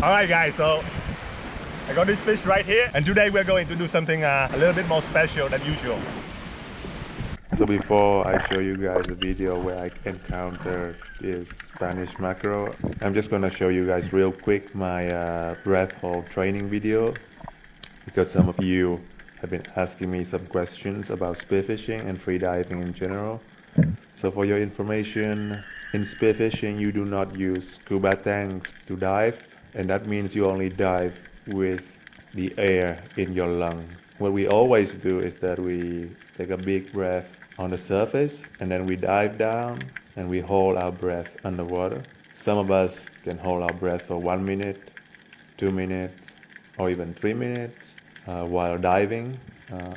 Alright guys, so I got this fish right here, and today we're going to do something a little bit more special than usual. So before I show you guys a video where I encountered this Spanish mackerel, I'm just gonna show you guys real quick my breath hold training video, because some of you have been asking me some questions about spearfishing and freediving in general. So for your information, in spearfishing you do not use scuba tanks to dive, and that means you only dive with the air in your lung. What we always do is that we take a big breath on the surface, and then we dive down and we hold our breath underwater. Some of us can hold our breath for 1 minute, 2 minutes, or even 3 minutes while diving,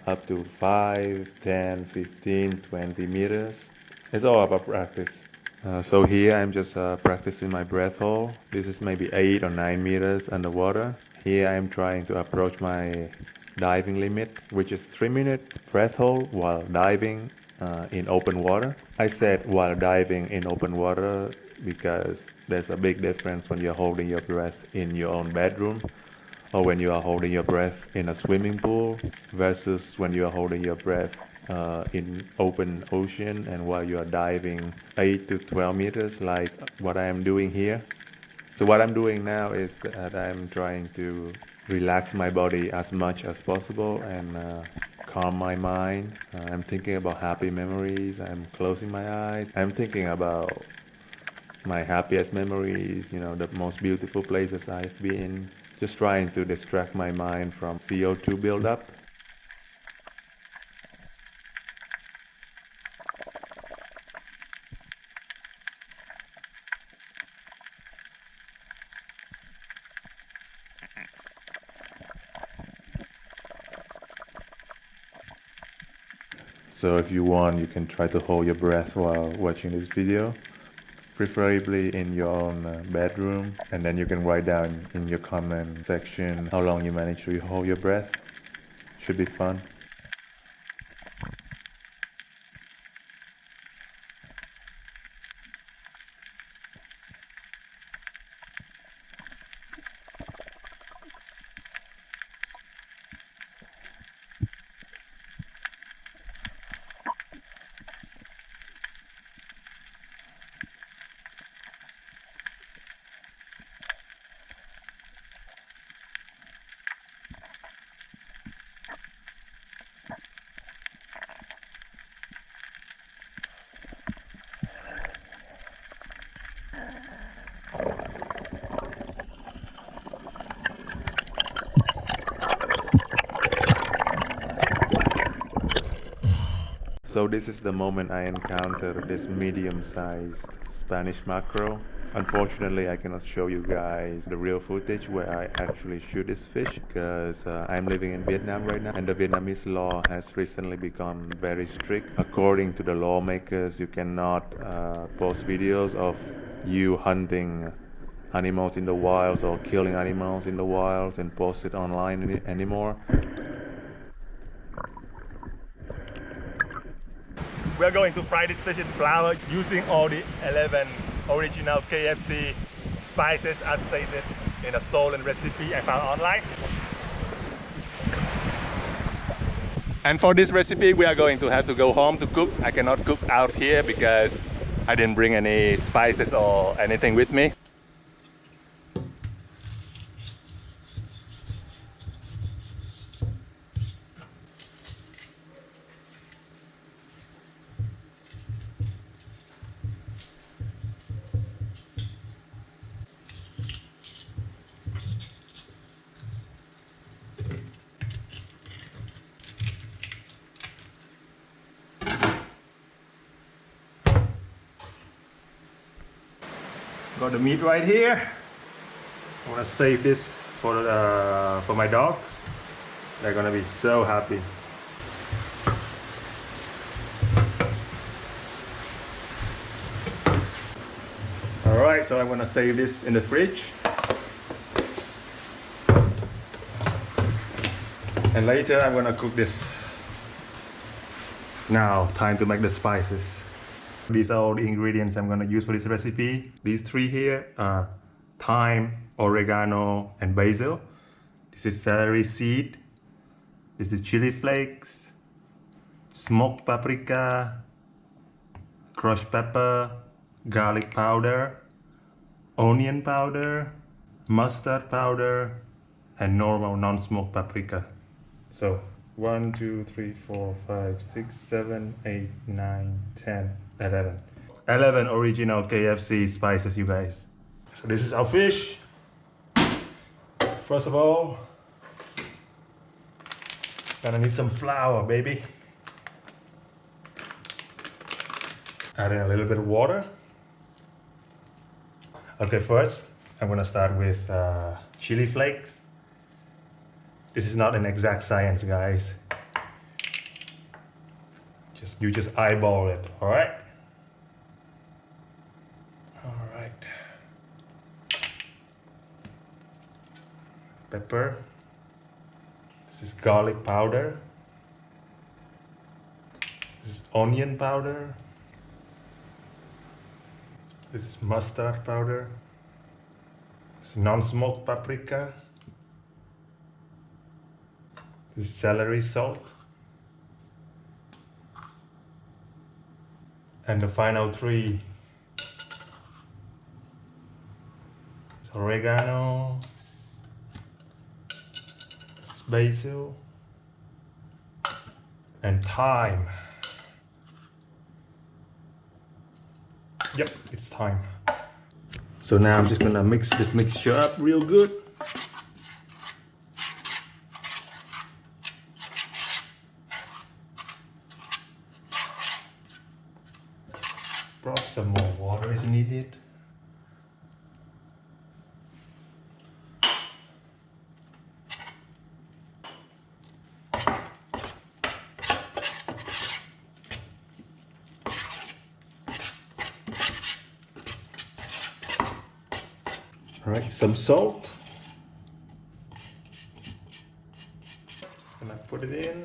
up to 5, 10, 15, 20 meters. It's all about practice. So here I'm just practicing my breath hold. This is maybe 8 or 9 meters underwater. Here I'm trying to approach my diving limit, which is 3 minute breath hold while diving in open water. I said while diving in open water because there's a big difference when you're holding your breath in your own bedroom, or when you are holding your breath in a swimming pool, versus when you are holding your breath in open ocean and while you are diving 8 to 12 meters like what I am doing here. So what I'm doing now is that I'm trying to relax my body as much as possible and calm my mind. I'm thinking about happy memories. I'm closing my eyes. I'm thinking about my happiest memories, the most beautiful places I've been. Just trying to distract my mind from CO2 buildup. So if you want, you can try to hold your breath while watching this video, preferably in your own bedroom, and then you can write down in your comment section how long you manage to hold your breath. Should be fun. So this is the moment I encountered this medium-sized Spanish mackerel. Unfortunately, I cannot show you guys the real footage where I actually shoot this fish, because I'm living in Vietnam right now, and the Vietnamese law has recently become very strict. According to the lawmakers, you cannot post videos of you hunting animals in the wild or killing animals in the wild and post it online anymore. We're going to fry this fish in flour using all the 11 original KFC spices as stated in a stolen recipe I found online. And for this recipe we are going to have to go home to cook. I cannot cook out here because I didn't bring any spices or anything with me. Got the meat right here. I want to save this for my dogs. They're gonna be so happy. Alright, so I'm gonna save this in the fridge. And later I'm gonna cook this. Now, time to make the spices. These are all the ingredients I'm gonna use for this recipe. These three here are thyme, oregano, and basil. This is celery seed. This is chili flakes, smoked paprika, crushed pepper, garlic powder, onion powder, mustard powder, and normal non-smoked paprika. So 1, 2, 3, 4, 5, 6, 7, 8, 9, 10, 11. 11 original KFC spices, you guys. So this is our fish. First of all, gonna need some flour, baby. Adding a little bit of water. Okay, first I'm gonna start with chili flakes. This is not an exact science, guys. You just eyeball it, all right? All right. Pepper. This is garlic powder. This is onion powder. This is mustard powder. This is non-smoked paprika. This is celery salt. And the final three is oregano, basil, and thyme. Yep, it's thyme. So now I'm just gonna mix this mixture up real good. Perhaps some more water is needed. All right, some salt. Just gonna put it in.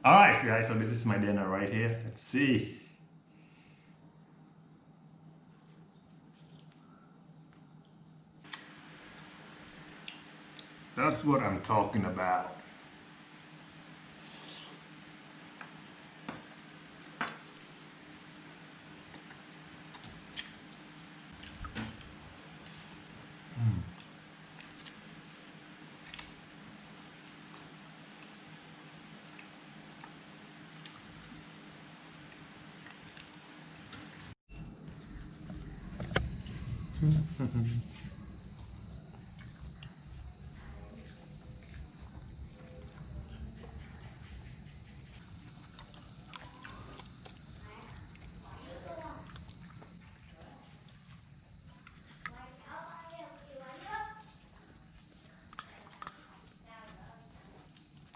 Alright guys, so this is my dinner right here. Let's see. That's what I'm talking about.